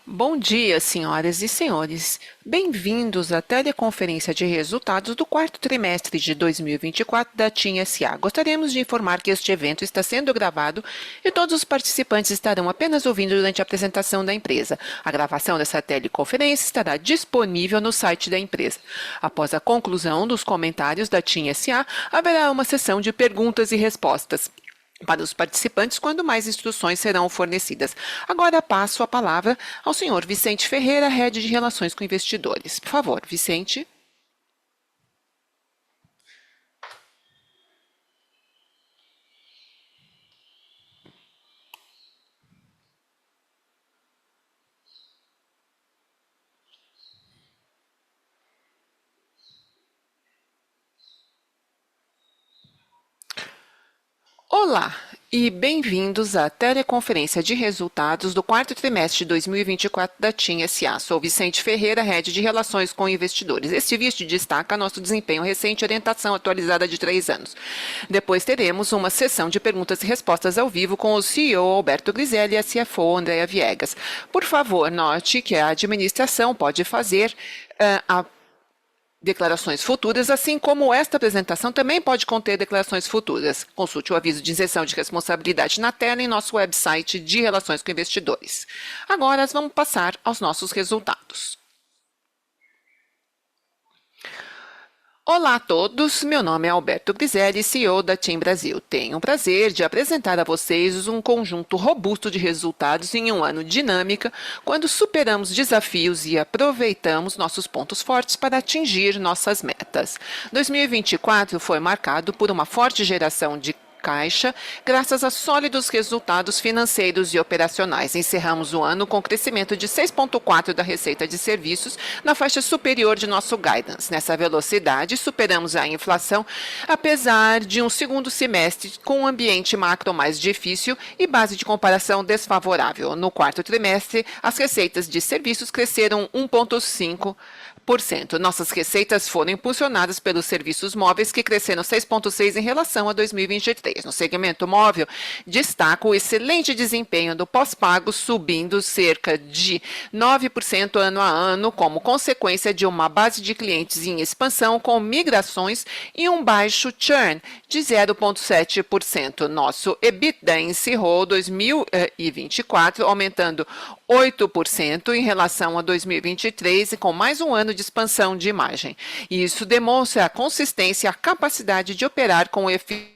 Bom dia, senhoras e senhores. Bem-vindos à teleconferência de resultados do quarto trimestre de 2024 da TIM SA. Gostaríamos de informar que este evento está sendo gravado e todos os participantes estarão apenas ouvindo durante a apresentação da empresa. A gravação dessa teleconferência estará disponível no site da empresa. Após a conclusão dos comentários da TIM SA, haverá uma sessão de perguntas e respostas para os participantes, quando mais instruções serão fornecidas. Agora passo a palavra ao senhor Vicente Ferreira, Head de Relações com Investidores. Por favor, Vicente. Olá e bem-vindos à teleconferência de resultados do quarto trimestre de 2024 da TIM SA. Sou Vicente Ferreira, Head de Relações com Investidores. Este vídeo destaca nosso desempenho recente e orientação atualizada de 3 anos. Depois teremos uma sessão de perguntas e respostas ao vivo com o CEO Alberto Griselli e a CFO Andrea Viegas. Por favor, note que a administração pode fazer a declarações futuras, assim como esta apresentação também pode conter declarações futuras. Consulte o aviso de isenção de responsabilidade na tela em nosso website de Relações com Investidores. Agora, vamos passar aos nossos resultados. Olá a todos, meu nome é Alberto Griselli, CEO da TIM Brasil. Tenho o prazer de apresentar a vocês um conjunto robusto de resultados em um ano dinâmico, quando superamos desafios e aproveitamos nossos pontos fortes para atingir nossas metas. 2024 foi marcado por uma forte geração de caixa, graças a sólidos resultados financeiros e operacionais. Encerramos o ano com crescimento de 6,4% da receita de serviços, na faixa superior de nosso guidance. Nessa velocidade, superamos a inflação, apesar de um segundo semestre com um ambiente macro mais difícil e base de comparação desfavorável. No quarto trimestre, as receitas de serviços cresceram 1,5%. Nossas receitas foram impulsionadas pelos serviços móveis, que cresceram 6,6% em relação a 2023. No segmento móvel, destaco o excelente desempenho do pós-pago, subindo cerca de 9% ano a ano, como consequência de uma base de clientes em expansão com migrações e um baixo churn de 0,7%. Nosso EBITDA encerrou 2024 aumentando 8% em relação a 2023 e com mais um ano de expansão de margem. Isso demonstra a consistência e a capacidade de operar com eficiência.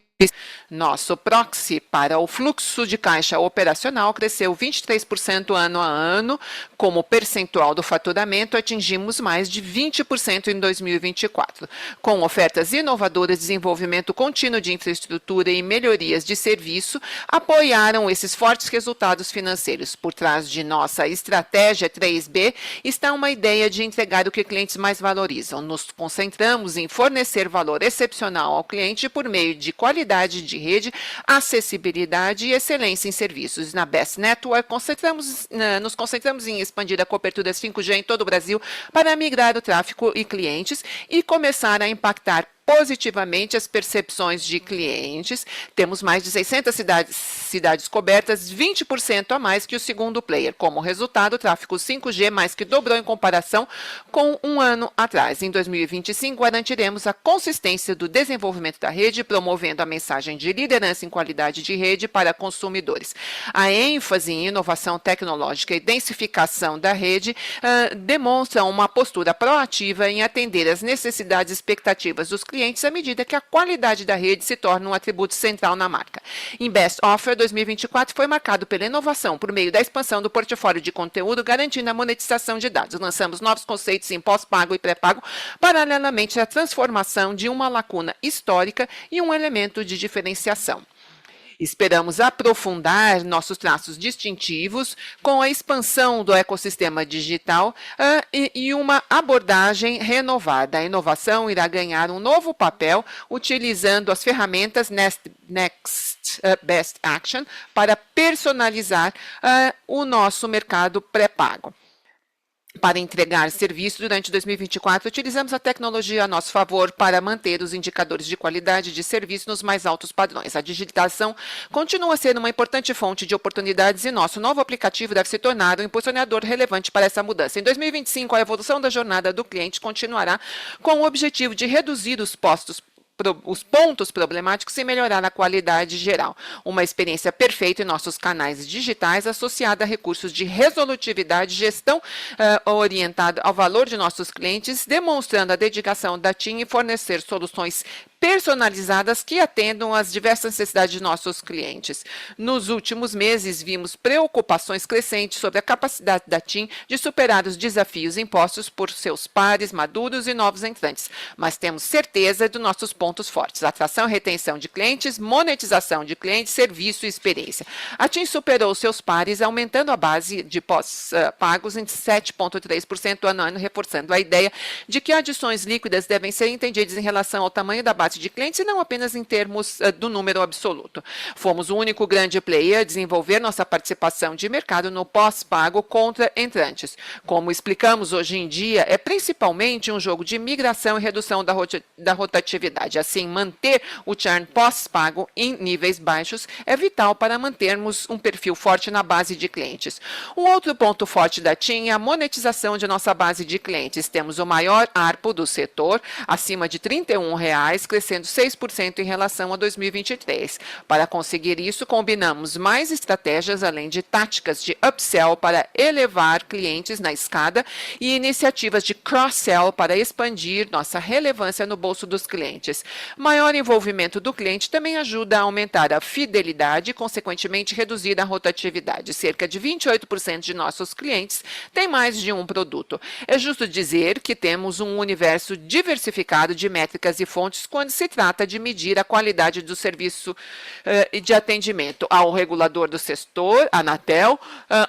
Nosso proxy para o fluxo de caixa operacional cresceu 23% ano a ano. Como percentual do faturamento, atingimos mais de 20% em 2024. Com ofertas inovadoras, desenvolvimento contínuo de infraestrutura e melhorias de serviço, apoiaram esses fortes resultados financeiros. Por trás de nossa estratégia 3B está uma ideia de entregar o que clientes mais valorizam. Nos concentramos em fornecer valor excepcional ao cliente por meio de qualidade de rede, acessibilidade e excelência em serviços. Na Best Network, nos concentramos em expandir a cobertura 5G em todo o Brasil para migrar o tráfego e clientes e começar a impactar positivamente as percepções de clientes. Temos mais de 600 cidades cobertas, 20% a mais que o segundo player. Como resultado, o tráfego 5G mais que dobrou em comparação com um ano atrás. Em 2025, garantiremos a consistência do desenvolvimento da rede, promovendo a mensagem de liderança em qualidade de rede para consumidores. A ênfase em inovação tecnológica e densificação da rede demonstra uma postura proativa em atender às necessidades e expectativas dos clientes à medida que a qualidade da rede se torna um atributo central na marca. Em Best Offer, 2024 foi marcado pela inovação por meio da expansão do portfólio de conteúdo, garantindo a monetização de dados. Lançamos novos conceitos em pós-pago e pré-pago, paralelamente à transformação de uma lacuna histórica e um elemento de diferenciação. Esperamos aprofundar nossos traços distintivos com a expansão do ecossistema digital e uma abordagem renovada. A inovação irá ganhar um novo papel utilizando as ferramentas Next Best Action para personalizar o nosso mercado pré-pago. Para entregar serviço durante 2024, utilizamos a tecnologia a nosso favor para manter os indicadores de qualidade de serviço nos mais altos padrões. A digitalização continua sendo uma importante fonte de oportunidades e nosso novo aplicativo deve se tornar um impulsionador relevante para essa mudança. Em 2025, a evolução da jornada do cliente continuará com o objetivo de reduzir os pontos problemáticos e melhorar a qualidade geral. Uma experiência perfeita em nossos canais digitais associada a recursos de resolutividade e gestão orientada ao valor de nossos clientes, demonstrando a dedicação da TIM em fornecer soluções personalizadas que atendam às diversas necessidades de nossos clientes. Nos últimos meses, vimos preocupações crescentes sobre a capacidade da TIM de superar os desafios impostos por seus pares maduros e novos entrantes, mas temos certeza dos nossos pontos fortes: atração e retenção de clientes, monetização de clientes, serviço e experiência. A TIM superou seus pares, aumentando a base de pós-pagos em 7,3% ano a ano, reforçando a ideia de que adições líquidas devem ser entendidas em relação ao tamanho da base de clientes e não apenas em termos do número absoluto. Fomos o único grande player a desenvolver nossa participação de mercado no pós-pago contra entrantes. Como explicamos hoje em dia, é principalmente um jogo de migração e redução da rotatividade. Assim, manter o churn pós-pago em níveis baixos é vital para mantermos um perfil forte na base de clientes. Um outro ponto forte da TIM é a monetização de nossa base de clientes. Temos o maior ARPU do setor, acima de R$ 31, crescendo 6% em relação a 2023. Para conseguir isso, combinamos mais estratégias, além de táticas de upsell para elevar clientes na escada e iniciativas de cross-sell para expandir nossa relevância no bolso dos clientes. Maior envolvimento do cliente também ajuda a aumentar a fidelidade e, consequentemente, reduzir a rotatividade. Cerca de 28% de nossos clientes têm mais de um produto. É justo dizer que temos um universo diversificado de métricas e fontes quando se trata de medir a qualidade do serviço e de atendimento ao regulador do setor, Anatel,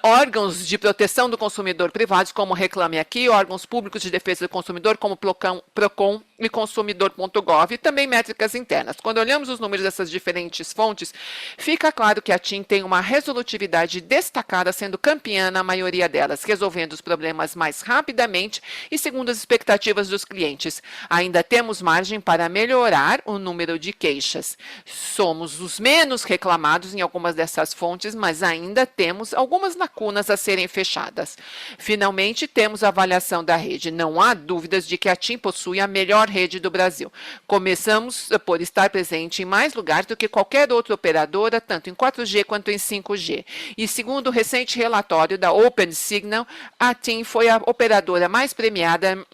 órgãos de proteção do consumidor privados, como Reclame Aqui, órgãos públicos de defesa do consumidor, como Procon e Consumidor.gov, e também métricas internas. Quando olhamos os números dessas diferentes fontes, fica claro que a TIM tem uma resolutividade destacada, sendo campeã na maioria delas, resolvendo os problemas mais rapidamente e segundo as expectativas dos clientes. Ainda temos margem para melhorar o número de queixas. Somos os menos reclamados em algumas dessas fontes, mas ainda temos algumas lacunas a serem fechadas. Finalmente, temos a avaliação da rede. Não há dúvidas de que a TIM possui a melhor rede do Brasil. Começamos por estar presente em mais lugares do que qualquer outra operadora, tanto em 4G quanto em 5G. E segundo o recente relatório da OpenSignal, a TIM foi a operadora mais premiada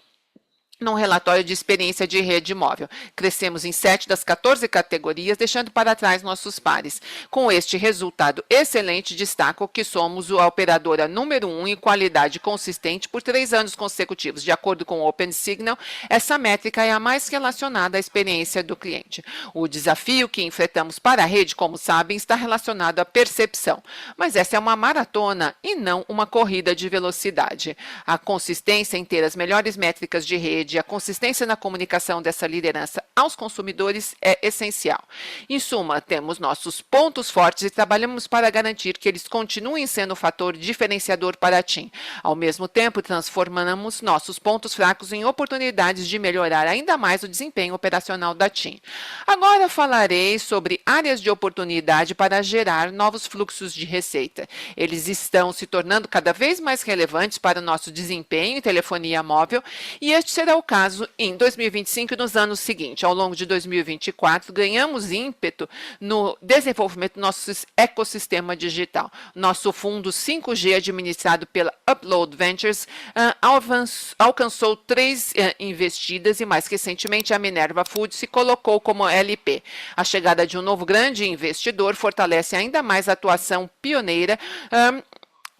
num relatório de experiência de rede móvel. Crescemos em 7 das 14 categorias, deixando para trás nossos pares. Com este resultado excelente, destaco que somos a operadora número 1 em qualidade consistente por 3 anos consecutivos. De acordo com o OpenSignal, essa métrica é a mais relacionada à experiência do cliente. O desafio que enfrentamos para a rede, como sabem, está relacionado à percepção. Mas essa é uma maratona e não uma corrida de velocidade. A consistência em ter as melhores métricas de rede, a consistência na comunicação dessa liderança aos consumidores é essencial. Em suma, temos nossos pontos fortes e trabalhamos para garantir que eles continuem sendo um fator diferenciador para a TIM. Ao mesmo tempo, transformamos nossos pontos fracos em oportunidades de melhorar ainda mais o desempenho operacional da TIM. Agora falarei sobre áreas de oportunidade para gerar novos fluxos de receita. Eles estão se tornando cada vez mais relevantes para o nosso desempenho em telefonia móvel e este será o caso em 2025 e nos anos seguintes. Ao longo de 2024, ganhamos ímpeto no desenvolvimento do nosso ecossistema digital. Nosso fundo 5G, administrado pela Upload Ventures, alcançou 3 investidas e, mais recentemente, a Minerva Foods se colocou como LP. A chegada de um novo grande investidor fortalece ainda mais a atuação pioneira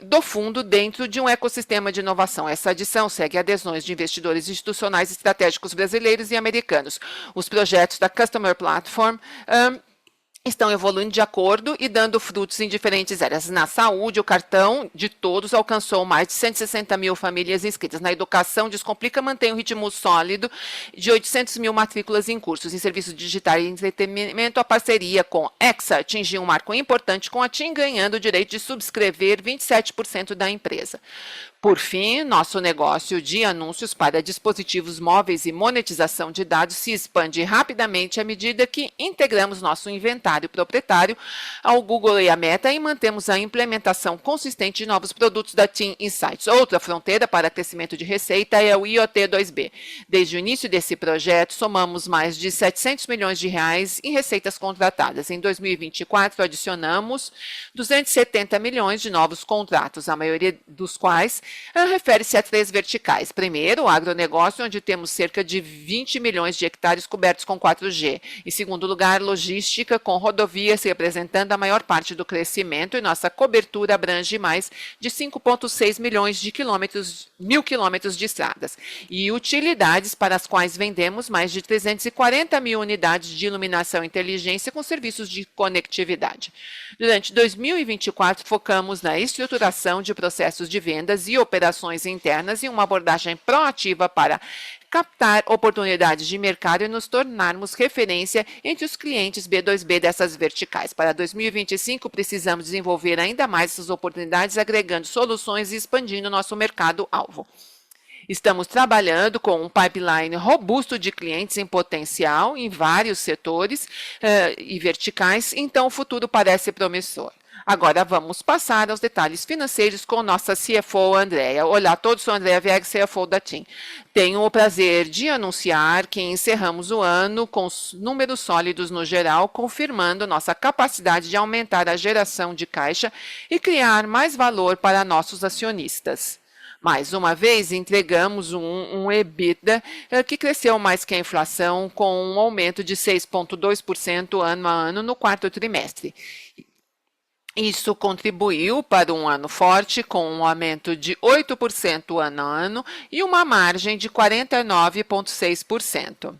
do fundo dentro de um ecossistema de inovação. Essa adição segue adesões de investidores institucionais estratégicos brasileiros e americanos. Os projetos da Customer Platform estão evoluindo de acordo e dando frutos em diferentes áreas. Na saúde, o cartão de todos alcançou mais de 160 mil famílias inscritas. Na educação, Descomplica mantém um ritmo sólido de 800 mil matrículas em cursos. Em serviços digitais e entretenimento, a parceria com Exa atingiu um marco importante, com a TIM ganhando o direito de subscrever 27% da empresa. Por fim, nosso negócio de anúncios para dispositivos móveis e monetização de dados se expande rapidamente à medida que integramos nosso inventário proprietário ao Google e à Meta e mantemos a implementação consistente de novos produtos da TIM Insights. Outra fronteira para crescimento de receita é o IoT2B. Desde o início desse projeto, somamos mais de 700 milhões de reais em receitas contratadas. Em 2024, adicionamos 270 milhões de novos contratos, a maioria dos quais refere-se a 3 verticais. Primeiro, o agronegócio, onde temos cerca de 20 milhões de hectares cobertos com 4G. Em segundo lugar, logística, com rodovias representando a maior parte do crescimento, e nossa cobertura abrange mais de 5,6 milhões de mil quilômetros de estradas. E utilidades, para as quais vendemos mais de 340 mil unidades de iluminação e inteligência com serviços de conectividade. Durante 2024, focamos na estruturação de processos de vendas e operações internas e uma abordagem proativa para captar oportunidades de mercado e nos tornarmos referência entre os clientes B2B dessas verticais. Para 2025, precisamos desenvolver ainda mais essas oportunidades, agregando soluções e expandindo nosso mercado-alvo. Estamos trabalhando com um pipeline robusto de clientes em potencial em vários setores e verticais, então o futuro parece promissor. Agora vamos passar aos detalhes financeiros com nossa CFO, Andréa. Olá a todos, sou a Andréa Viegas, CFO da TIM. Tenho o prazer de anunciar que encerramos o ano com números sólidos no geral, confirmando nossa capacidade de aumentar a geração de caixa e criar mais valor para nossos acionistas. Mais uma vez, entregamos um EBITDA que cresceu mais que a inflação, com um aumento de 6,2% ano a ano no quarto trimestre. Isso contribuiu para um ano forte, com um aumento de 8% ano a ano e uma margem de 49,6%.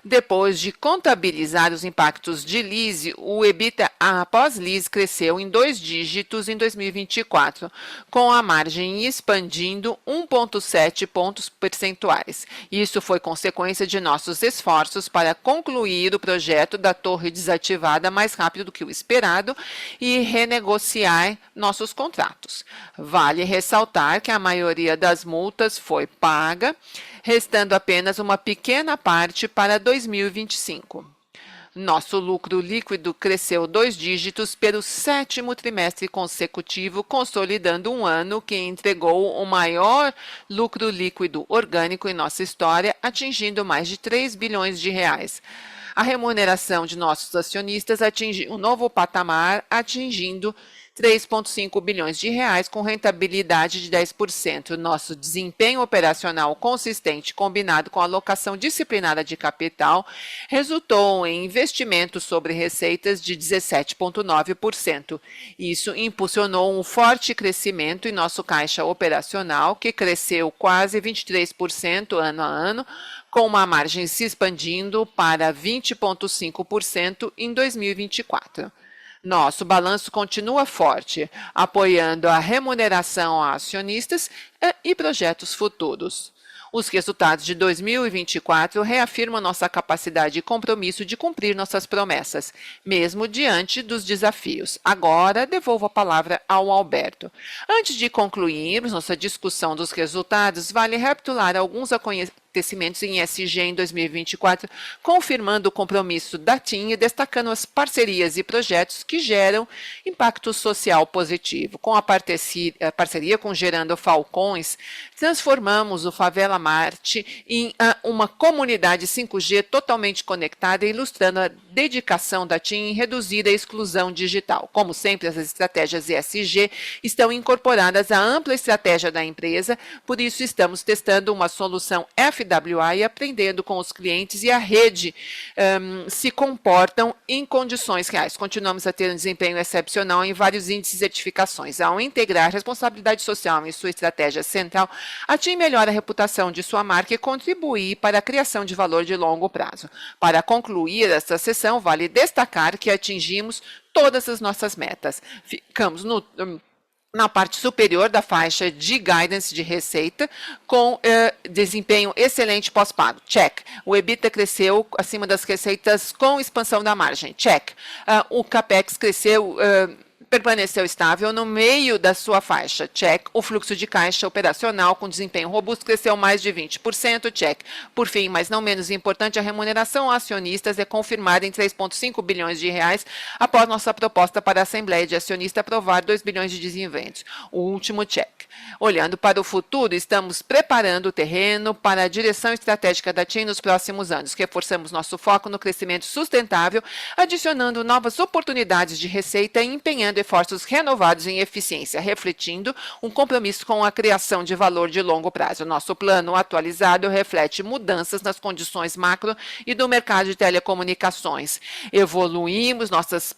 Depois de contabilizar os impactos de lease, o EBITDA após lease cresceu em 2 dígitos em 2024, com a margem expandindo 1,7 pontos percentuais. Isso foi consequência de nossos esforços para concluir o projeto da torre desativada mais rápido do que o esperado e renegociar nossos contratos. Vale ressaltar que a maioria das multas foi paga, restando apenas uma pequena parte para 2025. Nosso lucro líquido cresceu 2 dígitos pelo 7º trimestre consecutivo, consolidando um ano que entregou o maior lucro líquido orgânico em nossa história, atingindo mais de 3 bilhões de reais. A remuneração de nossos acionistas atingiu um novo patamar, atingindo 3,5 bilhões de reais, com rentabilidade de 10%. Nosso desempenho operacional consistente, combinado com a alocação disciplinada de capital, resultou em investimentos sobre receitas de 17,9%. Isso impulsionou um forte crescimento em nosso caixa operacional, que cresceu quase 23% ano a ano, com uma margem se expandindo para 20,5% em 2024. Nosso balanço continua forte, apoiando a remuneração a acionistas e projetos futuros. Os resultados de 2024 reafirmam nossa capacidade e compromisso de cumprir nossas promessas, mesmo diante dos desafios. Agora, devolvo a palavra ao Alberto. Antes de concluirmos nossa discussão dos resultados, vale recapitular alguns acontecimentos em ESG em 2024, confirmando o compromisso da TIM e destacando as parcerias e projetos que geram impacto social positivo. Com a parceria com Gerando Falcões, transformamos o Favela Marte em uma comunidade 5G totalmente conectada, ilustrando a dedicação da TIM em reduzir a exclusão digital. Como sempre, as estratégias ESG estão incorporadas à ampla estratégia da empresa, por isso estamos testando uma solução FWA e aprendendo com os clientes e a rede se comportam em condições reais. Continuamos a ter um desempenho excepcional em vários índices e certificações. Ao integrar responsabilidade social em sua estratégia central, a TIM melhora a reputação de sua marca e contribui para a criação de valor de longo prazo. Para concluir esta sessão, vale destacar que atingimos todas as nossas metas. Ficamos na parte superior da faixa de guidance de receita, com desempenho excelente pós-pago. Check. O EBITDA cresceu acima das receitas com expansão da margem. Check. O CAPEX permaneceu estável no meio da sua faixa. Check. O fluxo de caixa operacional com desempenho robusto cresceu mais de 20%. Check. Por fim, mas não menos importante, a remuneração a acionistas é confirmada em 3,5 bilhões de reais após nossa proposta para a Assembleia de Acionistas aprovar 2 bilhões de desinventos. O último check. Olhando para o futuro, estamos preparando o terreno para a direção estratégica da TIM nos próximos anos. Reforçamos nosso foco no crescimento sustentável, adicionando novas oportunidades de receita e empenhando esforços renovados em eficiência, refletindo um compromisso com a criação de valor de longo prazo. Nosso plano atualizado reflete mudanças nas condições macro e do mercado de telecomunicações. Evoluímos nossas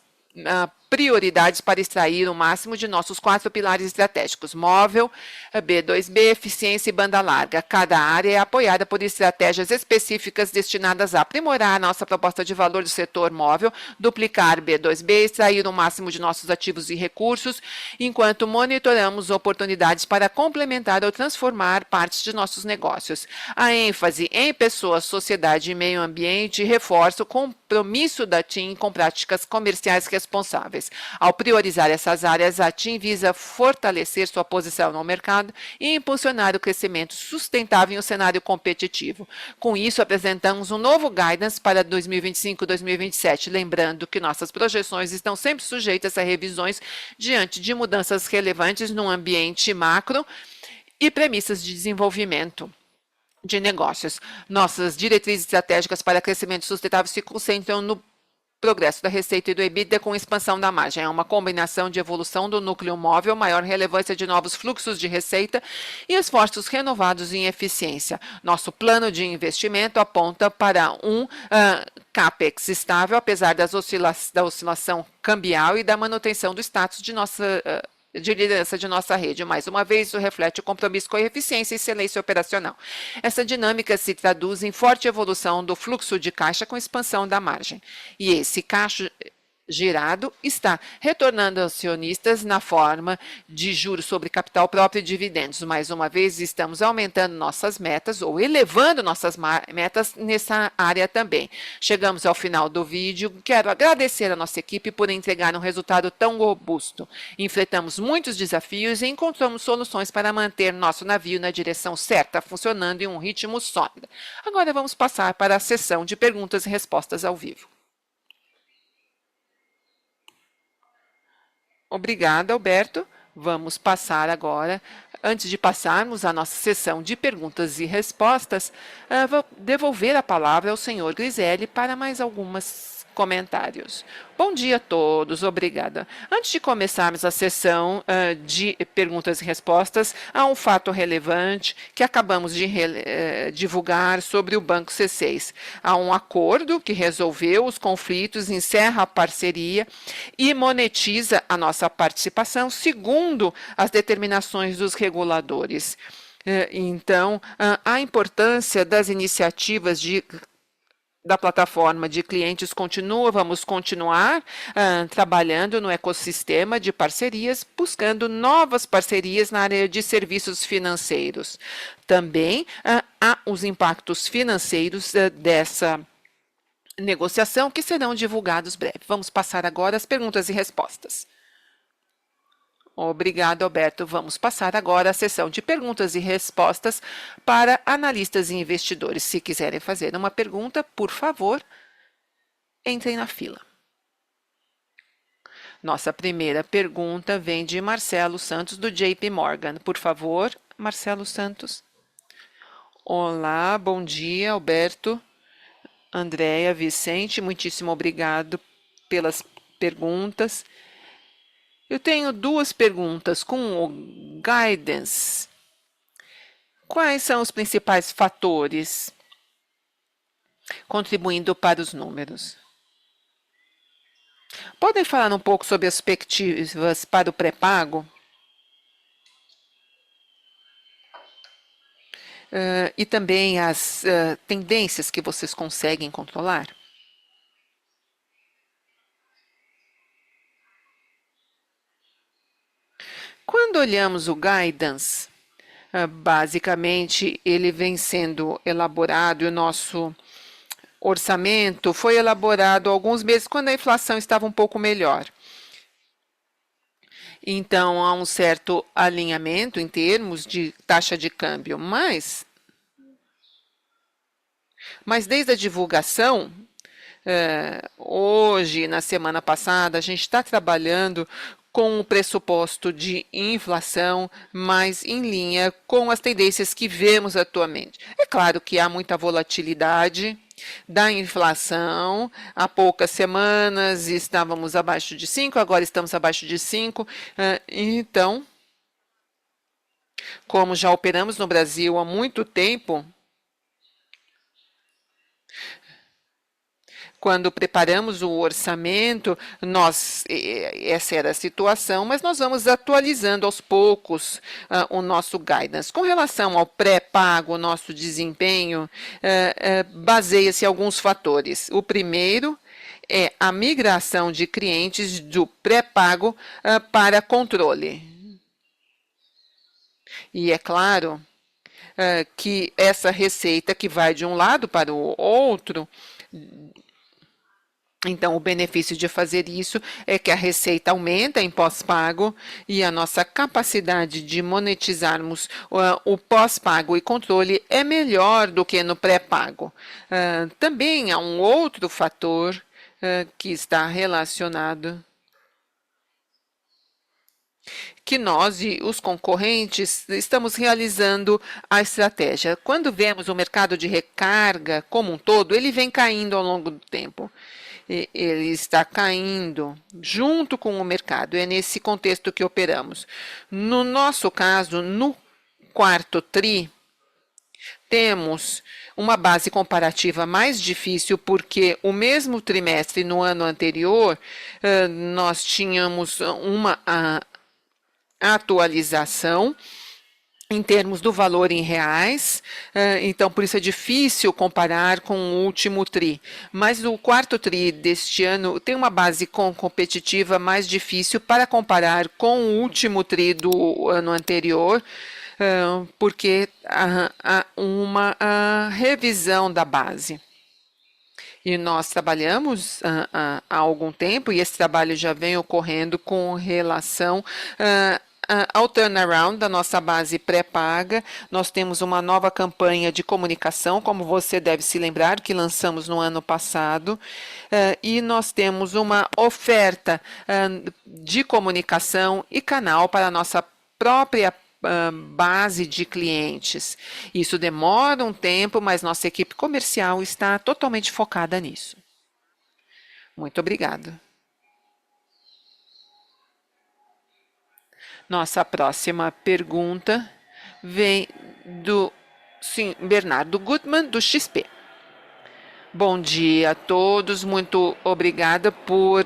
prioridades para extrair o máximo de nossos 4 pilares estratégicos: móvel, B2B, eficiência e banda larga. Cada área é apoiada por estratégias específicas destinadas a aprimorar a nossa proposta de valor do setor móvel, duplicar B2B, extrair o máximo de nossos ativos e recursos, enquanto monitoramos oportunidades para complementar ou transformar partes de nossos negócios. A ênfase em pessoas, sociedade e meio ambiente reforça o compromisso da TIM com práticas comerciais responsáveis. Ao priorizar essas áreas, a TIM visa fortalecer sua posição no mercado e impulsionar o crescimento sustentável em um cenário competitivo. Com isso, apresentamos um novo guidance para 2025 e 2027, lembrando que nossas projeções estão sempre sujeitas a revisões diante de mudanças relevantes no ambiente macro e premissas de desenvolvimento de negócios. Nossas diretrizes estratégicas para crescimento sustentável se concentram no progresso da receita e do EBITDA com expansão da margem. É uma combinação de evolução do núcleo móvel, maior relevância de novos fluxos de receita e esforços renovados em eficiência. Nosso plano de investimento aponta para um CAPEX estável, apesar da oscilação cambial e da manutenção do status de liderança de nossa rede. Mais uma vez, isso reflete o compromisso com a eficiência e excelência operacional. Essa dinâmica se traduz em forte evolução do fluxo de caixa com expansão da margem. E esse caixa gerado está retornando aos acionistas na forma de juros sobre capital próprio e dividendos. Mais uma vez, estamos aumentando nossas metas ou elevando nossas metas nessa área também. Chegamos ao final do vídeo. Quero agradecer a nossa equipe por entregar um resultado tão robusto. Enfrentamos muitos desafios e encontramos soluções para manter nosso navio na direção certa, funcionando em um ritmo sólido. Agora vamos passar para a sessão de perguntas e respostas ao vivo. Obrigada, Alberto. Vamos passar agora, antes de passarmos à nossa sessão de perguntas e respostas, vou devolver a palavra ao senhor Griselli para mais alguns comentários. Bom dia a todos, obrigada. Antes de começarmos a sessão de perguntas e respostas, há um fato relevante que acabamos de divulgar sobre o Banco C6. Há um acordo que resolveu os conflitos, encerra a parceria e monetiza a nossa participação, segundo as determinações dos reguladores. Então, a importância das iniciativas da plataforma de clientes continua, vamos continuar trabalhando no ecossistema de parcerias, buscando novas parcerias na área de serviços financeiros. Também há os impactos financeiros dessa negociação que serão divulgados breve. Vamos passar agora às perguntas e respostas. Obrigado, Alberto. Vamos passar agora à sessão de perguntas e respostas para analistas e investidores. Se quiserem fazer uma pergunta, por favor, entrem na fila. Nossa primeira pergunta vem de Marcelo Santos, do JP Morgan. Por favor, Marcelo Santos. Olá, bom dia, Alberto, Andréia, Vicente. Muitíssimo obrigado pelas perguntas. Eu tenho duas perguntas com o guidance. Quais são os principais fatores contribuindo para os números? Podem falar um pouco sobre as perspectivas para o pré-pago? E também as tendências que vocês conseguem controlar? Quando olhamos o guidance, basicamente ele vem sendo elaborado e o nosso orçamento foi elaborado há alguns meses quando a inflação estava um pouco melhor. Então, há um certo alinhamento em termos de taxa de câmbio, mas desde a divulgação, hoje, na semana passada, a gente está trabalhando com o pressuposto de inflação mais em linha com as tendências que vemos atualmente. É claro que há muita volatilidade da inflação. Há poucas semanas estávamos abaixo de 5, agora estamos abaixo de 5. Então, como já operamos no Brasil há muito tempo, quando preparamos o orçamento, essa era a situação, mas nós vamos atualizando aos poucos o nosso guidance. Com relação ao pré-pago, o nosso desempenho baseia-se em alguns fatores. O primeiro é a migração de clientes do pré-pago para controle. E é claro que essa receita que vai de um lado para o outro, então, o benefício de fazer isso é que a receita aumenta em pós-pago e a nossa capacidade de monetizarmos o pós-pago e controle é melhor do que no pré-pago. Também há um outro fator que está relacionado que nós e os concorrentes estamos realizando a estratégia. Quando vemos o mercado de recarga como um todo, ele vem caindo ao longo do tempo. Ele está caindo junto com o mercado. É nesse contexto que operamos. No nosso caso, no quarto TRI, temos uma base comparativa mais difícil, porque o mesmo trimestre no ano anterior, nós tínhamos uma atualização em termos do valor em reais, então por isso é difícil comparar com o último TRI. Mas o quarto TRI deste ano tem uma base competitiva mais difícil para comparar com o último TRI do ano anterior, porque há uma revisão da base. E nós trabalhamos há algum tempo, e esse trabalho já vem ocorrendo com relação ao turnaround da nossa base pré-paga. Nós temos uma nova campanha de comunicação, como você deve se lembrar, que lançamos no ano passado, e nós temos uma oferta de comunicação e canal para a nossa própria base de clientes. Isso demora um tempo, mas nossa equipe comercial está totalmente focada nisso. Muito obrigada. Nossa próxima pergunta vem do Bernardo Gutmann, do XP. Bom dia a todos, muito obrigada por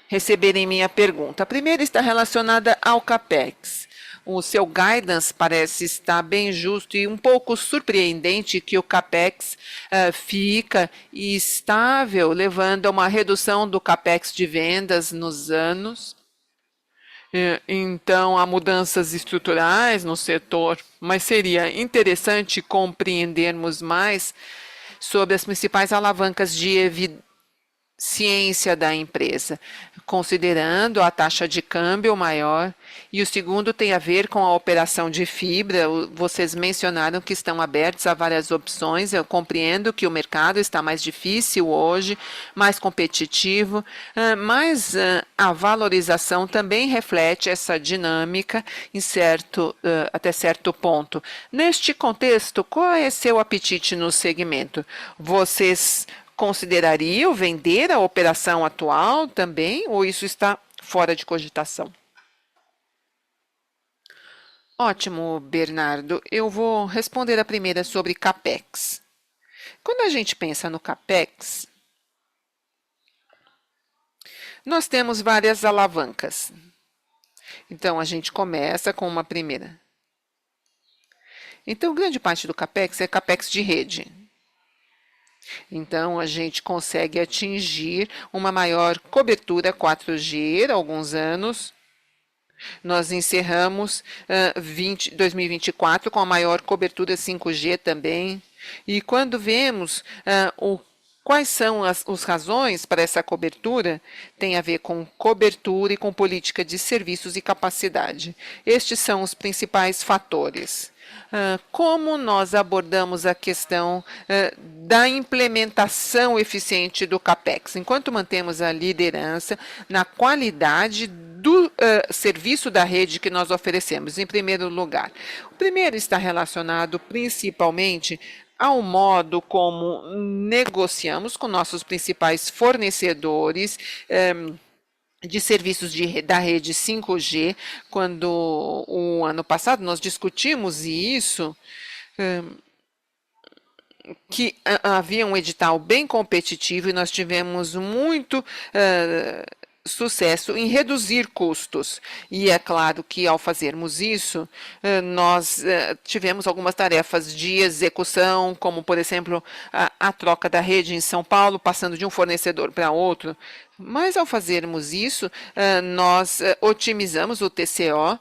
receberem minha pergunta. A primeira está relacionada ao CAPEX. O seu guidance parece estar bem justo e um pouco surpreendente que o CAPEX fica estável, levando a uma redução do CAPEX de vendas nos anos. Então, há mudanças estruturais no setor, mas seria interessante compreendermos mais sobre as principais alavancas de eficiência da empresa, considerando a taxa de câmbio maior. E o segundo tem a ver com a operação de fibra. Vocês mencionaram que estão abertos a várias opções. Eu compreendo que o mercado está mais difícil hoje, mais competitivo, mas a valorização também reflete essa dinâmica em até certo ponto. Neste contexto, qual é seu apetite no segmento? Vocês considerariam vender a operação atual também, ou isso está fora de cogitação? Ótimo, Bernardo. Eu vou responder a primeira sobre CAPEX. Quando a gente pensa no CAPEX, nós temos várias alavancas. Então, a gente começa com uma primeira. Então, grande parte do CAPEX é CAPEX de rede. Então, a gente consegue atingir uma maior cobertura 4G há alguns anos. Nós encerramos 2024 com a maior cobertura 5G também. E quando vemos quais são as razões para essa cobertura, tem a ver com cobertura e com política de serviços e capacidade. Estes são os principais fatores. Como nós abordamos a questão da implementação eficiente do CAPEX? Enquanto mantemos a liderança na qualidade do serviço da rede que nós oferecemos, em primeiro lugar. O primeiro está relacionado principalmente ao modo como negociamos com nossos principais fornecedores de serviços da rede 5G, quando o ano passado nós discutimos isso, que havia um edital bem competitivo e nós tivemos muito sucesso em reduzir custos. E é claro que, ao fazermos isso, nós tivemos algumas tarefas de execução, como, por exemplo, a troca da rede em São Paulo, passando de um fornecedor para outro. Mas, ao fazermos isso, nós otimizamos o TCO.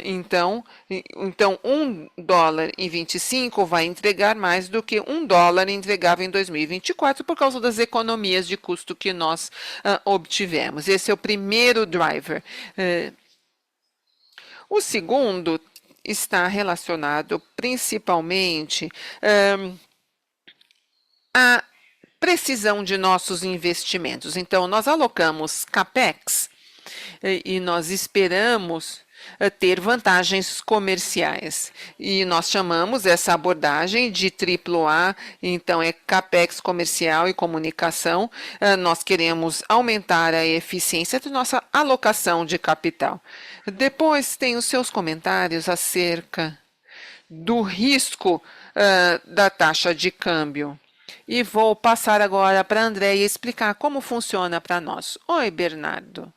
Então, $1,25 vai entregar mais do que $1 entregava em 2024 por causa das economias de custo que nós obtivemos. Esse é o primeiro driver. O segundo está relacionado principalmente à precisão de nossos investimentos. Então, nós alocamos CAPEX e nós esperamos ter vantagens comerciais. E nós chamamos essa abordagem de AAA, então é CAPEX comercial e comunicação. Nós queremos aumentar a eficiência da nossa alocação de capital. Depois tem os seus comentários acerca do risco da taxa de câmbio. E vou passar agora para a Andréia explicar como funciona para nós. Oi, Bernardo.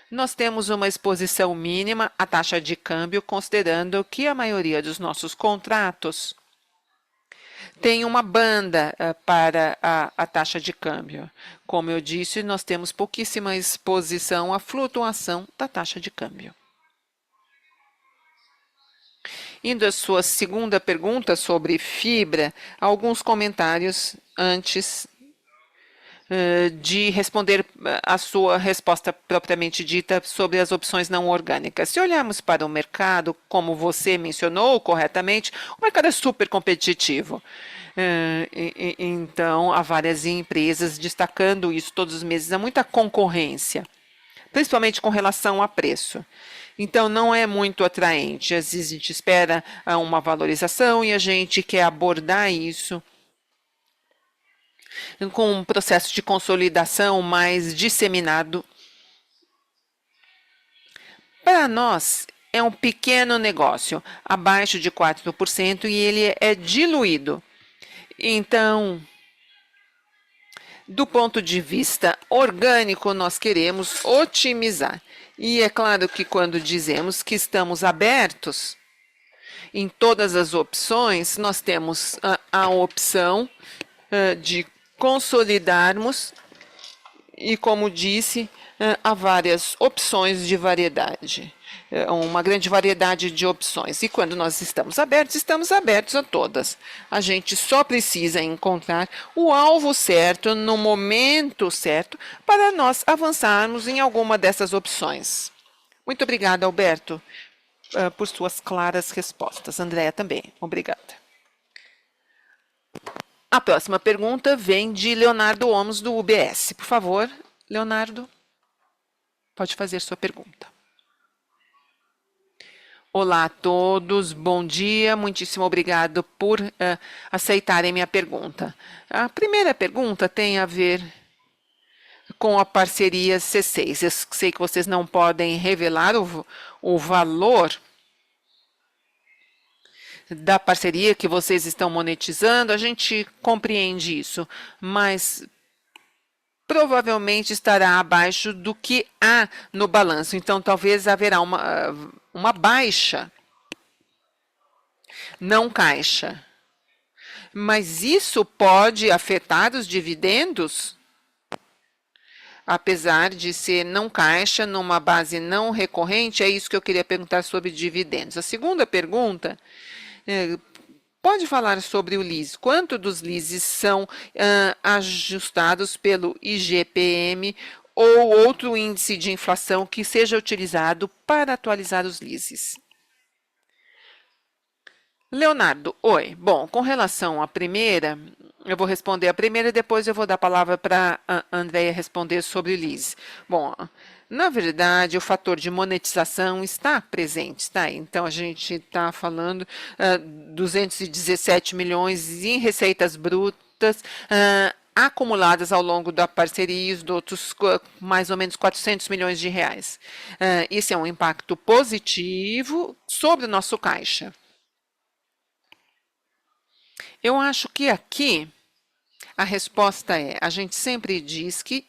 Nós temos uma exposição mínima à taxa de câmbio, considerando que a maioria dos nossos contratos tem uma banda para a taxa de câmbio. Como eu disse, nós temos pouquíssima exposição à flutuação da taxa de câmbio. Indo à sua segunda pergunta sobre fibra, alguns comentários antes de responder a sua resposta propriamente dita sobre as opções não orgânicas. Se olharmos para o mercado, como você mencionou corretamente, o mercado é super competitivo. Então, há várias empresas destacando isso todos os meses, há muita concorrência, principalmente com relação a preço. Então, não é muito atraente. Às vezes, a gente espera uma valorização e a gente quer abordar isso com um processo de consolidação mais disseminado. Para nós, é um pequeno negócio, abaixo de 4%, e ele é diluído. Então, do ponto de vista orgânico, nós queremos otimizar. E é claro que quando dizemos que estamos abertos em todas as opções, nós temos a opção de consolidarmos e, como disse, há várias opções de variedade, uma grande variedade de opções. E quando nós estamos abertos a todas. A gente só precisa encontrar o alvo certo, no momento certo, para nós avançarmos em alguma dessas opções. Muito obrigada, Alberto, por suas claras respostas. Andréa também, obrigada. A próxima pergunta vem de Leonardo Olmos, do UBS. Por favor, Leonardo, pode fazer sua pergunta. Olá a todos, bom dia, muitíssimo obrigado por aceitarem minha pergunta. A primeira pergunta tem a ver com a parceria C6. Eu sei que vocês não podem revelar o valor da parceria que vocês estão monetizando, a gente compreende isso, mas provavelmente estará abaixo do que há no balanço. Então, talvez haverá uma baixa, não caixa. Mas isso pode afetar os dividendos? Apesar de ser não caixa, numa base não recorrente, é isso que eu queria perguntar sobre dividendos. A segunda pergunta, pode falar sobre o LIS. Quanto dos LISs são ajustados pelo IGPM ou outro índice de inflação que seja utilizado para atualizar os LISs? Leonardo, oi. Bom, com relação à primeira, eu vou responder a primeira e depois eu vou dar a palavra para a Andrea responder sobre o LIS. Bom, na verdade, o fator de monetização está presente, tá? Então, a gente está falando 217 milhões em receitas brutas, acumuladas ao longo da parceria e os outros mais ou menos 400 milhões de reais. Esse é um impacto positivo sobre o nosso caixa. Eu acho que aqui a resposta é: a gente sempre diz que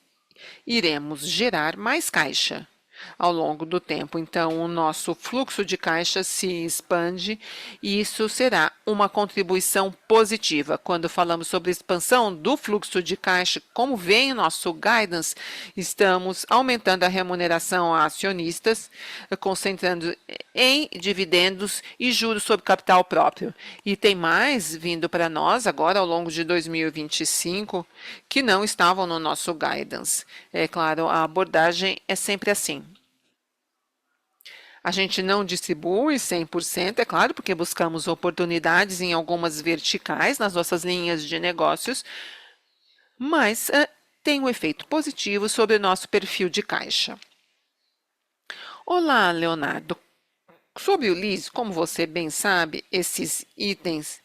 iremos gerar mais caixa ao longo do tempo. Então, o nosso fluxo de caixa se expande e isso será uma contribuição positiva. Quando falamos sobre expansão do fluxo de caixa, como vem o nosso guidance, estamos aumentando a remuneração a acionistas, concentrando em dividendos e juros sobre capital próprio. E tem mais vindo para nós agora ao longo de 2025 que não estavam no nosso guidance. É claro, a abordagem é sempre assim. A gente não distribui 100%, é claro, porque buscamos oportunidades em algumas verticais nas nossas linhas de negócios, mas tem um efeito positivo sobre o nosso perfil de caixa. Olá, Leonardo. Sobre o LIS, como você bem sabe, esses itens,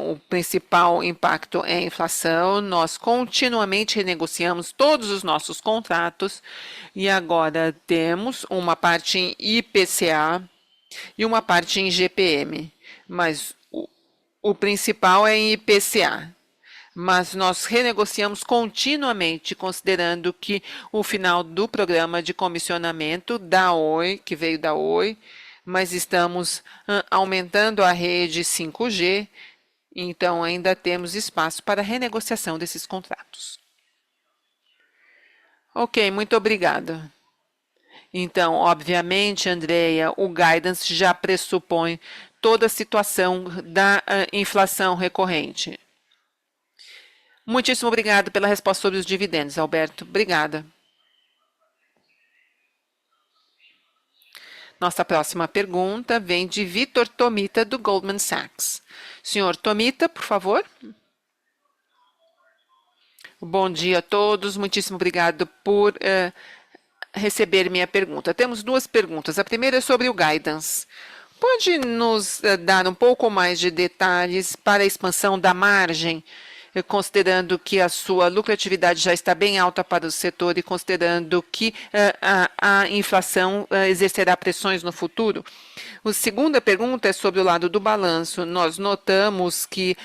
o principal impacto é a inflação. Nós continuamente renegociamos todos os nossos contratos e agora temos uma parte em IPCA e uma parte em GPM, mas o principal é em IPCA. Mas nós renegociamos continuamente, considerando que o final do programa de comissionamento da Oi, que veio da Oi, mas estamos aumentando a rede 5G, então ainda temos espaço para renegociação desses contratos. Ok, muito obrigada. Então, obviamente, Andrea, o guidance já pressupõe toda a situação da inflação recorrente. Muitíssimo obrigado pela resposta sobre os dividendos, Alberto. Obrigada. Nossa próxima pergunta vem de Vitor Tomita, do Goldman Sachs. Senhor Tomita, por favor. Bom dia a todos. Muitíssimo obrigado por receber minha pergunta. Temos duas perguntas. A primeira é sobre o guidance. Pode nos dar um pouco mais de detalhes para a expansão da margem, considerando que a sua lucratividade já está bem alta para o setor e considerando que a inflação exercerá pressões no futuro? A segunda pergunta é sobre o lado do balanço. Nós notamos que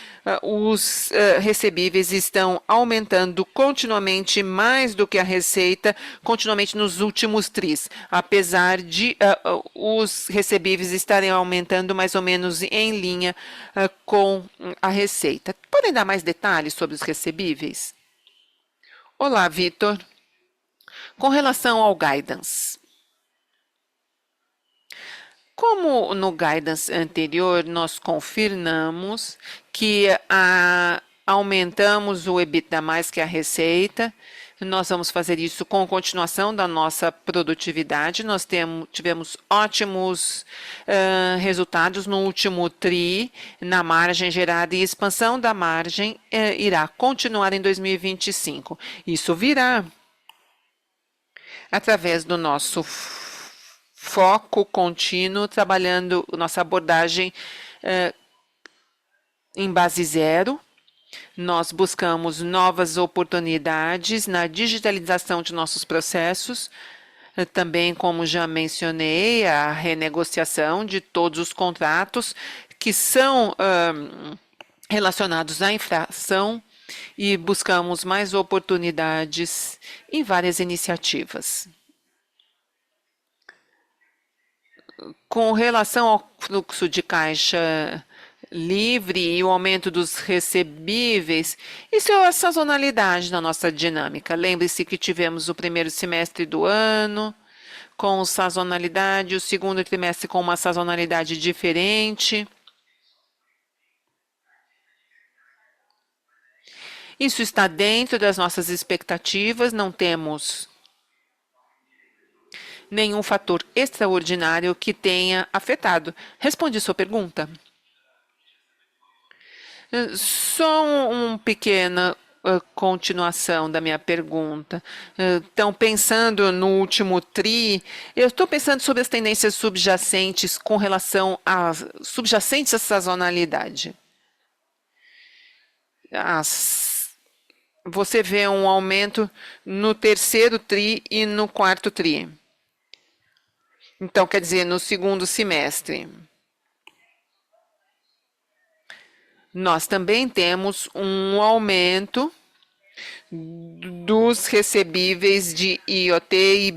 os recebíveis estão aumentando continuamente mais do que a receita, continuamente nos últimos tris, apesar de os recebíveis estarem aumentando mais ou menos em linha com a receita. Podem dar mais detalhes sobre os recebíveis? Olá, Vitor. Com relação ao guidance. Como no guidance anterior, nós confirmamos que aumentamos o EBITDA mais que a receita. Nós vamos fazer isso com a continuação da nossa produtividade. Nós tivemos ótimos resultados no último TRI, na margem gerada, e a expansão da margem irá continuar em 2025. Isso virá através do nosso foco contínuo, trabalhando nossa abordagem em base zero, Nós buscamos novas oportunidades na digitalização de nossos processos, também, como já mencionei, a renegociação de todos os contratos que são relacionados à infração e buscamos mais oportunidades em várias iniciativas. Com relação ao fluxo de caixa livre e o aumento dos recebíveis, isso é a sazonalidade da nossa dinâmica. Lembre-se que tivemos o primeiro semestre do ano com sazonalidade, o segundo trimestre com uma sazonalidade diferente. Isso está dentro das nossas expectativas, não temos nenhum fator extraordinário que tenha afetado. Respondi sua pergunta? Só uma pequena continuação da minha pergunta. Então, pensando no último TRI, eu estou pensando sobre as tendências subjacentes com relação às subjacentes à sazonalidade. Você vê um aumento no terceiro TRI e no quarto TRI. Então, quer dizer, no segundo semestre. Nós também temos um aumento dos recebíveis de IoT e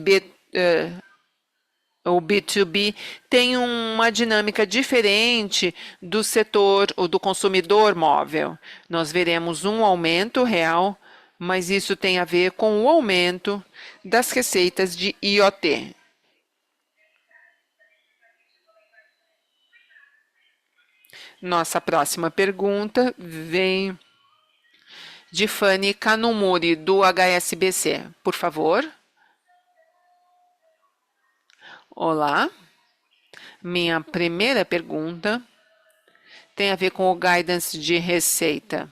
o B2B tem uma dinâmica diferente do setor ou do consumidor móvel. Nós veremos um aumento real, mas isso tem a ver com o aumento das receitas de IoT. Nossa próxima pergunta vem de Fanny Kanumuri, do HSBC. Por favor. Olá. Minha primeira pergunta tem a ver com o guidance de receita.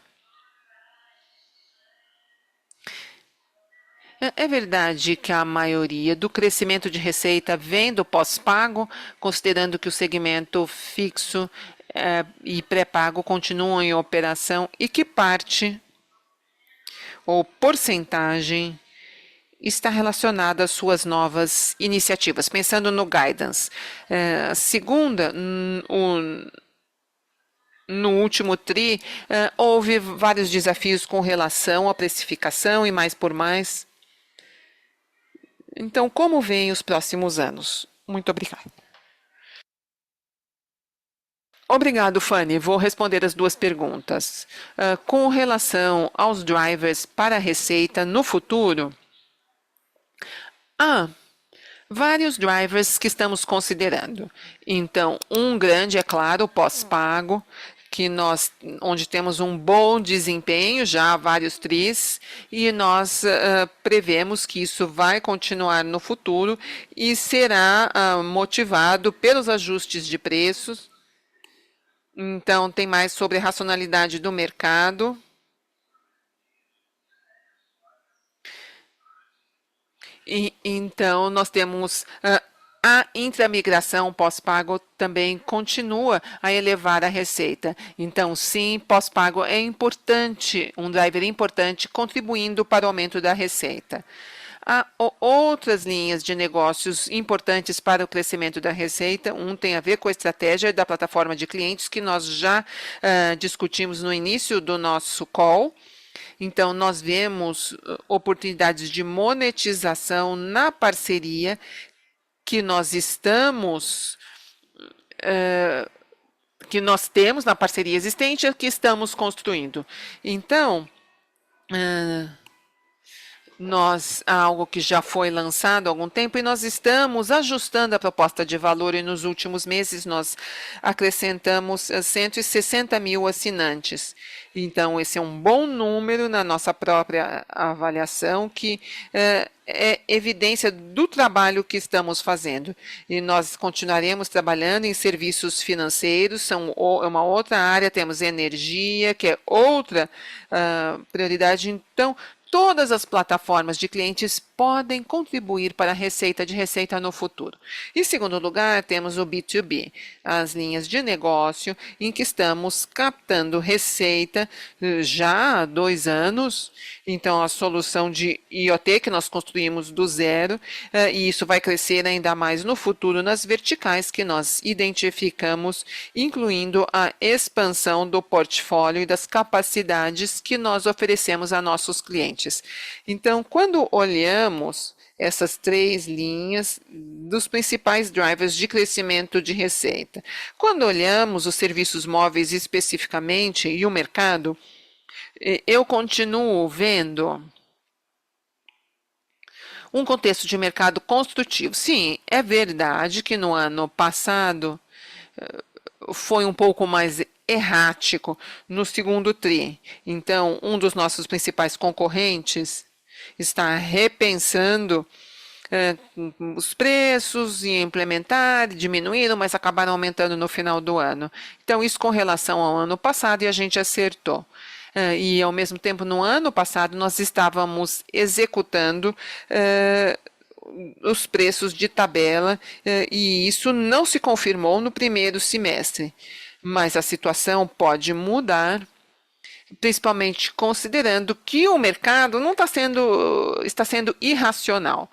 É verdade que a maioria do crescimento de receita vem do pós-pago, considerando que o segmento fixo e pré-pago continuam em operação e que parte ou porcentagem está relacionada às suas novas iniciativas, pensando no guidance. Segunda, no último TRI, houve vários desafios com relação à precificação e mais por mais. Então, como vêm os próximos anos? Muito obrigada. Obrigado, Fanny. Vou responder as duas perguntas. Com relação aos drivers para a receita no futuro, há vários drivers que estamos considerando. Então, um grande, é claro, o pós-pago, onde temos um bom desempenho já há vários TRIs, e nós prevemos que isso vai continuar no futuro e será motivado pelos ajustes de preços. Então, tem mais sobre a racionalidade do mercado. Então, nós temos a intramigração pós-pago também continua a elevar a receita. Então, sim, pós-pago é importante, um driver importante, contribuindo para o aumento da receita. Há outras linhas de negócios importantes para o crescimento da receita. Um tem a ver com a estratégia da plataforma de clientes, que nós já discutimos no início do nosso call. Então, nós vemos oportunidades de monetização na parceria que nós temos na parceria existente e que estamos construindo. Então, algo que já foi lançado há algum tempo, e nós estamos ajustando a proposta de valor, e nos últimos meses nós acrescentamos 160 mil assinantes. Então, esse é um bom número na nossa própria avaliação, que é evidência do trabalho que estamos fazendo. E nós continuaremos trabalhando em serviços financeiros, é uma outra área, temos energia, que é outra prioridade. Então, todas as plataformas de clientes podem contribuir para a receita de receita no futuro. Em segundo lugar, temos o B2B, as linhas de negócio em que estamos captando receita já há 2 anos. Então, a solução de IoT que nós construímos do zero, e isso vai crescer ainda mais no futuro nas verticais que nós identificamos, incluindo a expansão do portfólio e das capacidades que nós oferecemos a nossos clientes. Então, quando olhamos essas 3 linhas dos principais drivers de crescimento de receita, quando olhamos os serviços móveis especificamente e o mercado, eu continuo vendo um contexto de mercado construtivo. Sim, é verdade que no ano passado foi um pouco mais errático no segundo tri. Então, um dos nossos principais concorrentes está repensando os preços e implementar, diminuíram, mas acabaram aumentando no final do ano. Então, isso com relação ao ano passado, e a gente acertou. E, ao mesmo tempo, no ano passado, nós estávamos executando os preços de tabela, e isso não se confirmou no primeiro semestre. Mas a situação pode mudar, principalmente considerando que o mercado não está sendo irracional,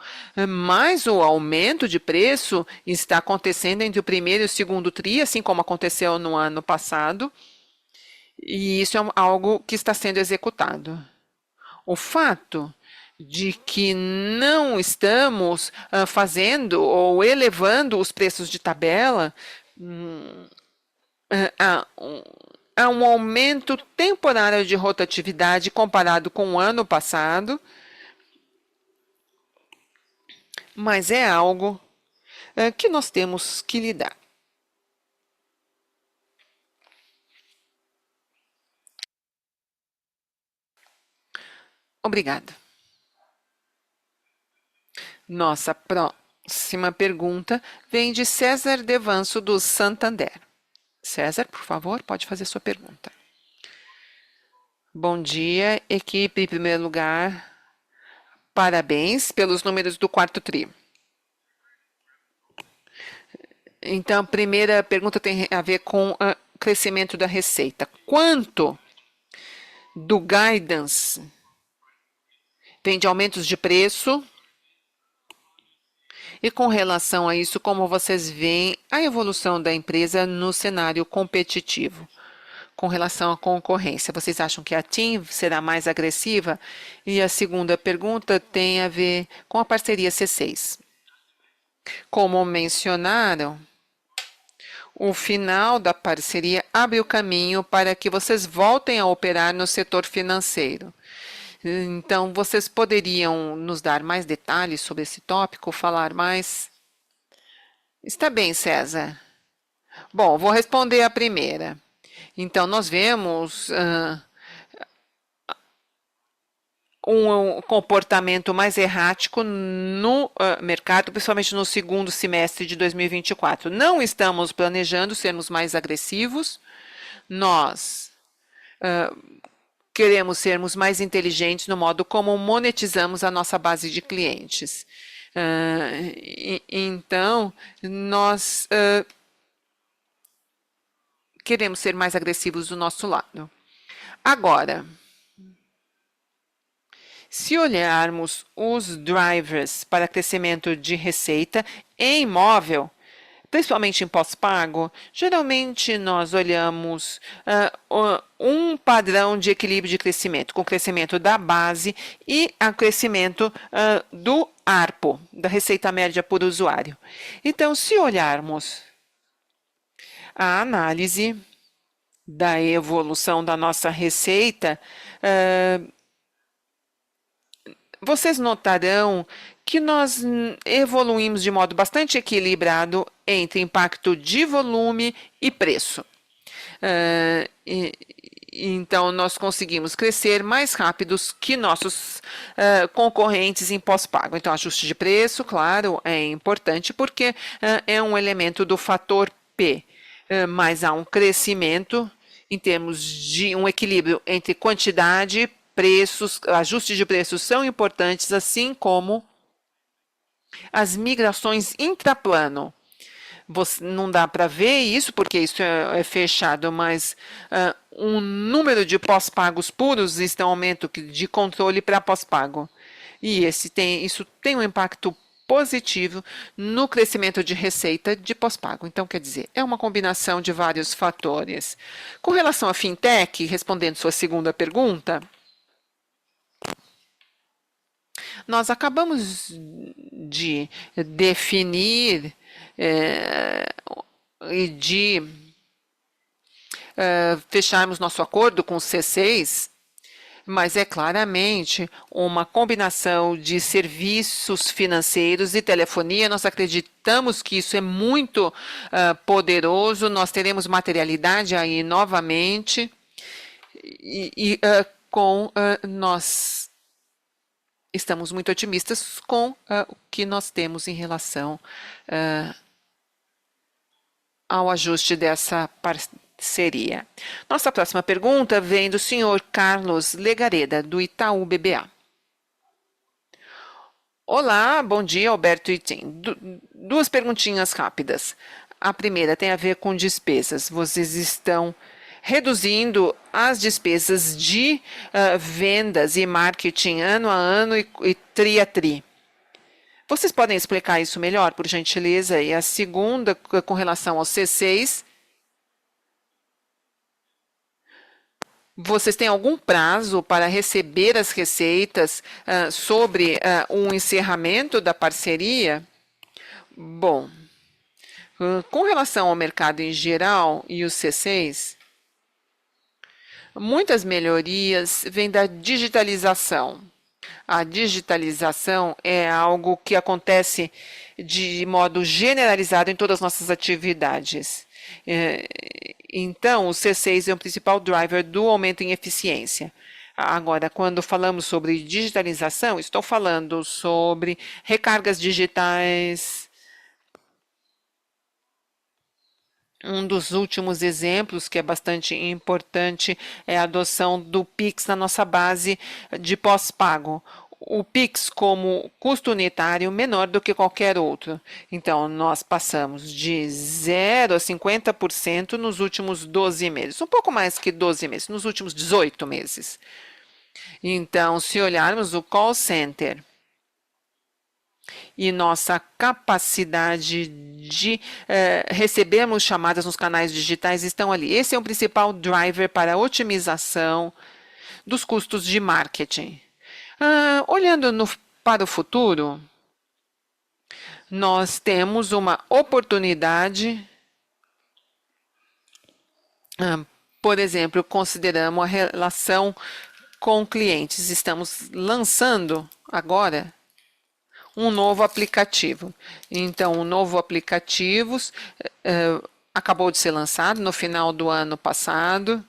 mas o aumento de preço está acontecendo entre o primeiro e o segundo tri, assim como aconteceu no ano passado, e isso é algo que está sendo executado. O fato de que não estamos fazendo ou elevando os preços de tabela, há um aumento temporário de rotatividade comparado com o ano passado, mas é algo que nós temos que lidar. Obrigada. Nossa próxima pergunta vem de César Devanço, do Santander. César, por favor, pode fazer sua pergunta. Bom dia, equipe. Em primeiro lugar, parabéns pelos números do quarto tri. Então, a primeira pergunta tem a ver com o crescimento da receita. Quanto do guidance vem de aumentos de preço? E com relação a isso, como vocês veem a evolução da empresa no cenário competitivo? Com relação à concorrência, vocês acham que a TIM será mais agressiva? E a segunda pergunta tem a ver com a parceria C6. Como mencionaram, o final da parceria abre o caminho para que vocês voltem a operar no setor financeiro. Então, vocês poderiam nos dar mais detalhes sobre esse tópico, falar mais? Está bem, César. Bom, vou responder a primeira. Então, nós vemos um comportamento mais errático no mercado, principalmente no segundo semestre de 2024. Não estamos planejando sermos mais agressivos. Nós queremos sermos mais inteligentes no modo como monetizamos a nossa base de clientes. Então, nós queremos ser mais agressivos do nosso lado. Agora, se olharmos os drivers para crescimento de receita em imóvel, principalmente em pós-pago, geralmente nós olhamos um padrão de equilíbrio de crescimento, com o crescimento da base e o crescimento do ARPO, da receita média por usuário. Então, se olharmos a análise da evolução da nossa receita, vocês notarão que nós evoluímos de modo bastante equilibrado entre impacto de volume e preço. Então, nós conseguimos crescer mais rápidos que nossos concorrentes em pós-pago. Então, ajuste de preço, claro, é importante porque é um elemento do fator P, mas há um crescimento em termos de um equilíbrio entre quantidade preços, ajustes de preços são importantes, assim como as migrações intraplano. Não dá para ver isso, porque isso é fechado, mas um número de pós-pagos puros está em aumento de controle para pós-pago. E isso tem um impacto positivo no crescimento de receita de pós-pago. Então, quer dizer, é uma combinação de vários fatores. Com relação à fintech, respondendo sua segunda pergunta, nós acabamos de definir e de fecharmos nosso acordo com o C6, mas é claramente uma combinação de serviços financeiros e telefonia. Nós acreditamos que isso é muito poderoso, nós teremos materialidade aí novamente, nós estamos muito otimistas com o que nós temos em relação ao ajuste dessa parceria. Nossa próxima pergunta vem do senhor Carlos Legareda, do Itaú BBA. Olá, bom dia, Alberto e Tim. Duas perguntinhas rápidas. A primeira tem a ver com despesas. Vocês estão reduzindo as despesas de vendas e marketing ano a ano e tri a tri. Vocês podem explicar isso melhor, por gentileza? E a segunda, com relação ao C6, vocês têm algum prazo para receber as receitas sobre o encerramento da parceria? Bom, com relação ao mercado em geral e o C6, muitas melhorias vêm da digitalização. A digitalização é algo que acontece de modo generalizado em todas as nossas atividades. Então, o C6 é o principal driver do aumento em eficiência. Agora, quando falamos sobre digitalização, estou falando sobre recargas digitais. Um dos últimos exemplos que é bastante importante é a adoção do Pix na nossa base de pós-pago. O Pix como custo unitário menor do que qualquer outro. Então, nós passamos de 0 a 50% nos últimos 12 meses, um pouco mais que 12 meses, nos últimos 18 meses. Então, se olharmos o call center e nossa capacidade de recebermos chamadas nos canais digitais estão ali. Esse é o principal driver para a otimização dos custos de marketing. Olhando para o futuro, nós temos uma oportunidade, por exemplo, consideramos a relação com clientes. Estamos lançando agora um novo aplicativo. Então, o novo aplicativo acabou de ser lançado no final do ano passado.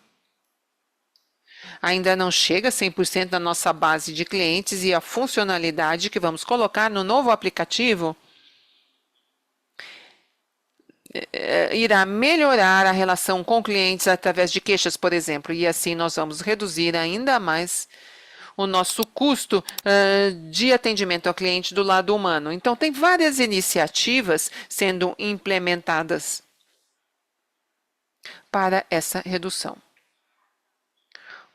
Ainda não chega a 100% da nossa base de clientes e a funcionalidade que vamos colocar no novo aplicativo irá melhorar a relação com clientes através de queixas, por exemplo, e assim nós vamos reduzir ainda mais o nosso custo de atendimento ao cliente do lado humano. Então, tem várias iniciativas sendo implementadas para essa redução.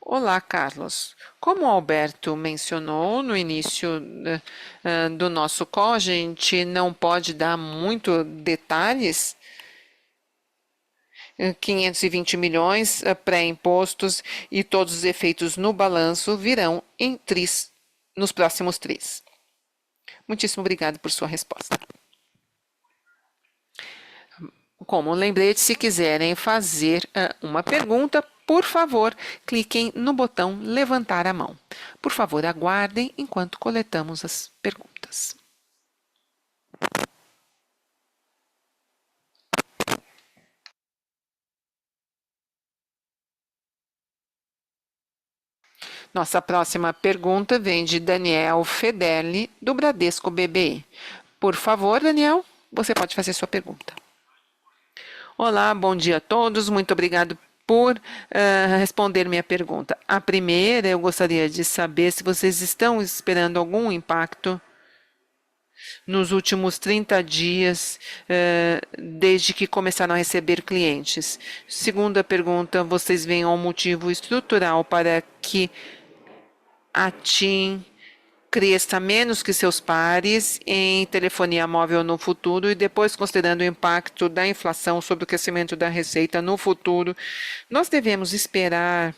Olá, Carlos. Como o Alberto mencionou no início do nosso call, a gente não pode dar muito detalhes. 520 milhões pré-impostos e todos os efeitos no balanço virão em tris, nos próximos tris. Muitíssimo obrigado por sua resposta. Como lembrete, se quiserem fazer uma pergunta, por favor, cliquem no botão levantar a mão. Por favor, aguardem enquanto coletamos as perguntas. Nossa próxima pergunta vem de Daniel Federli, do Bradesco BBI. Por favor, Daniel, você pode fazer sua pergunta. Olá, bom dia a todos. Muito obrigado por responder minha pergunta. A primeira, eu gostaria de saber se vocês estão esperando algum impacto nos últimos 30 dias, desde que começaram a receber clientes. Segunda pergunta, vocês veem um motivo estrutural para que a TIM cresça menos que seus pares em telefonia móvel no futuro e depois, considerando o impacto da inflação sobre o crescimento da receita no futuro, nós devemos esperar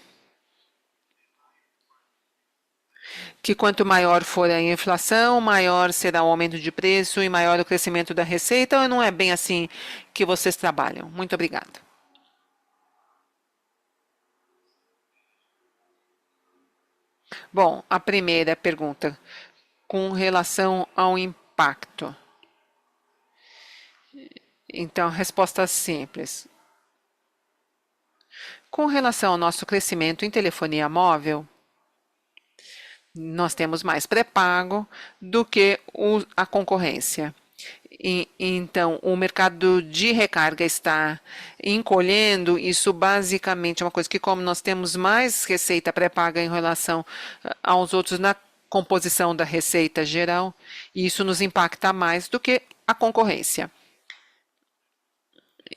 que quanto maior for a inflação, maior será o aumento de preço e maior o crescimento da receita, ou não é bem assim que vocês trabalham? Muito obrigada. Bom, a primeira pergunta, com relação ao impacto. Então, resposta simples. Com relação ao nosso crescimento em telefonia móvel, nós temos mais pré-pago do que a concorrência. Então, o mercado de recarga está encolhendo. Isso basicamente é uma coisa que, como nós temos mais receita pré-paga em relação aos outros na composição da receita geral, isso nos impacta mais do que a concorrência.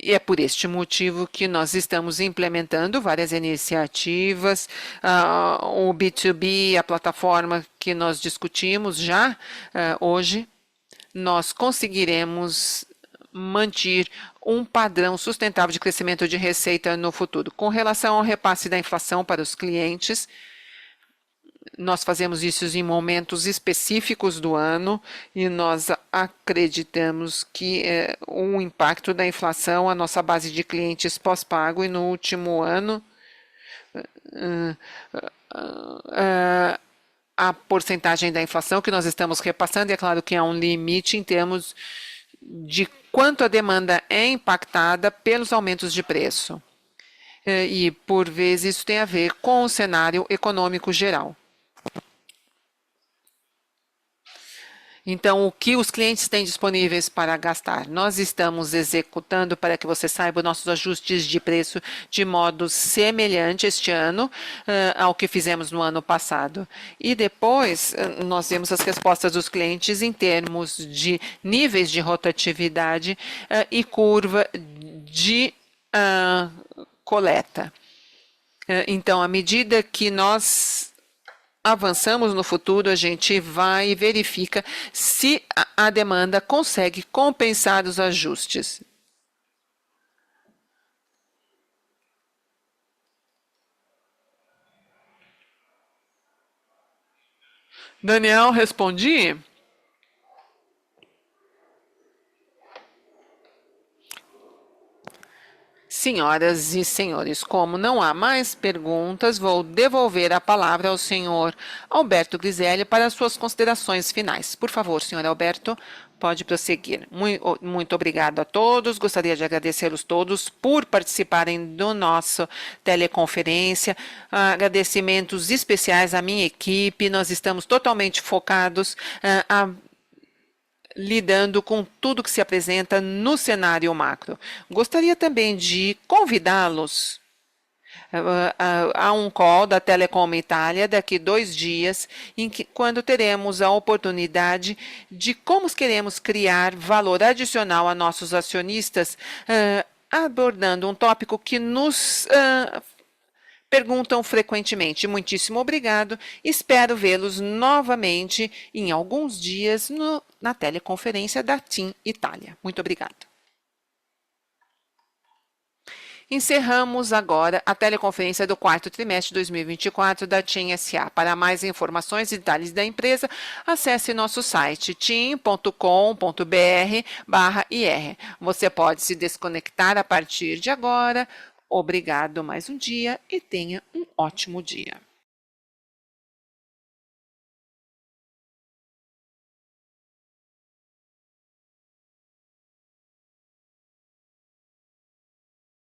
E é por este motivo que nós estamos implementando várias iniciativas, o B2B, a plataforma que nós discutimos já hoje, nós conseguiremos manter um padrão sustentável de crescimento de receita no futuro. Com relação ao repasse da inflação para os clientes, nós fazemos isso em momentos específicos do ano e nós acreditamos que o impacto da inflação, a nossa base de clientes pós-pago, e no último ano, a porcentagem da inflação que nós estamos repassando, e é claro que há um limite em termos de quanto a demanda é impactada pelos aumentos de preço. E, por vezes, isso tem a ver com o cenário econômico geral. Então, o que os clientes têm disponíveis para gastar? Nós estamos executando, para que você saiba, nossos ajustes de preço de modo semelhante este ano ao que fizemos no ano passado. E depois, nós vemos as respostas dos clientes em termos de níveis de rotatividade e curva de coleta. Então, à medida que nós avançamos no futuro, a gente vai e verifica se a demanda consegue compensar os ajustes. Daniel, respondi? Senhoras e senhores, como não há mais perguntas, vou devolver a palavra ao senhor Alberto Griselli para suas considerações finais. Por favor, senhor Alberto, pode prosseguir. Muito obrigado a todos. Gostaria de agradecê-los todos por participarem do nosso teleconferência. Agradecimentos especiais à minha equipe. Nós estamos totalmente focados lidando com tudo que se apresenta no cenário macro. Gostaria também de convidá-los a um call da Telecom Itália daqui 2 dias, quando teremos a oportunidade de como queremos criar valor adicional a nossos acionistas, abordando um tópico que nos perguntam frequentemente. Muitíssimo obrigado. Espero vê-los novamente em alguns dias na teleconferência da TIM Itália. Muito obrigado. Encerramos agora a teleconferência do 4º trimestre de 2024 da TIM SA. Para mais informações e detalhes da empresa, acesse nosso site tim.com.br/ir. Você pode se desconectar a partir de agora. Obrigado mais um dia e tenha um ótimo dia.